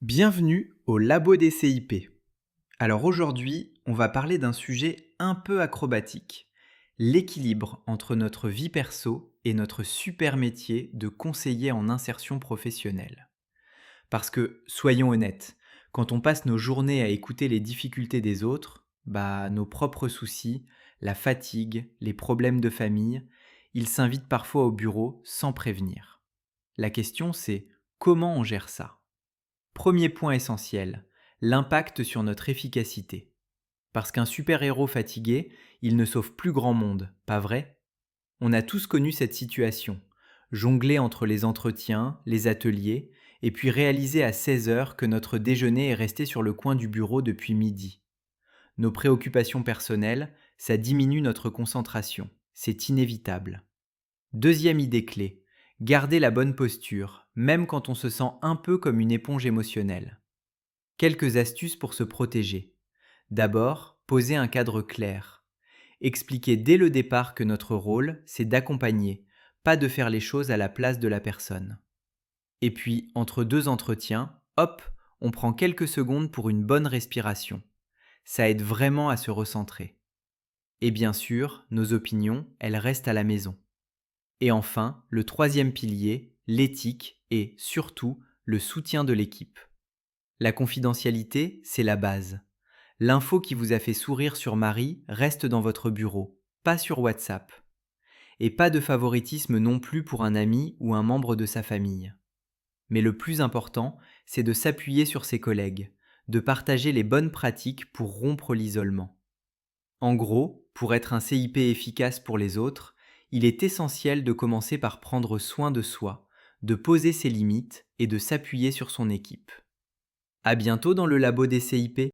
Bienvenue au Labo des CIP. Alors aujourd'hui, on va parler d'un sujet un peu acrobatique, l'équilibre entre notre vie perso et notre super métier de conseiller en insertion professionnelle. Parce que, soyons honnêtes, quand on passe nos journées à écouter les difficultés des autres, nos propres soucis, la fatigue, les problèmes de famille, ils s'invitent parfois au bureau sans prévenir. La question c'est comment on gère ça? Premier point essentiel, l'impact sur notre efficacité. Parce qu'un super-héros fatigué, il ne sauve plus grand monde, pas vrai? On a tous connu cette situation. Jongler entre les entretiens, les ateliers, et puis réaliser à 16 heures que notre déjeuner est resté sur le coin du bureau depuis midi. Nos préoccupations personnelles, ça diminue notre concentration. C'est inévitable. Deuxième idée clé, garder la bonne posture, même quand on se sent un peu comme une éponge émotionnelle. Quelques astuces pour se protéger. D'abord, poser un cadre clair. Expliquer dès le départ que notre rôle, c'est d'accompagner, pas de faire les choses à la place de la personne. Et puis, entre deux entretiens, hop, on prend quelques secondes pour une bonne respiration. Ça aide vraiment à se recentrer. Et bien sûr, nos opinions, elles restent à la maison. Et enfin, le troisième pilier, l'éthique et, surtout, le soutien de l'équipe. La confidentialité, c'est la base. L'info qui vous a fait sourire sur Marie reste dans votre bureau, pas sur WhatsApp. Et pas de favoritisme non plus pour un ami ou un membre de sa famille. Mais le plus important, c'est de s'appuyer sur ses collègues, de partager les bonnes pratiques pour rompre l'isolement. En gros, pour être un CIP efficace pour les autres, il est essentiel de commencer par prendre soin de soi, de poser ses limites et de s'appuyer sur son équipe. À bientôt dans le labo des CIP.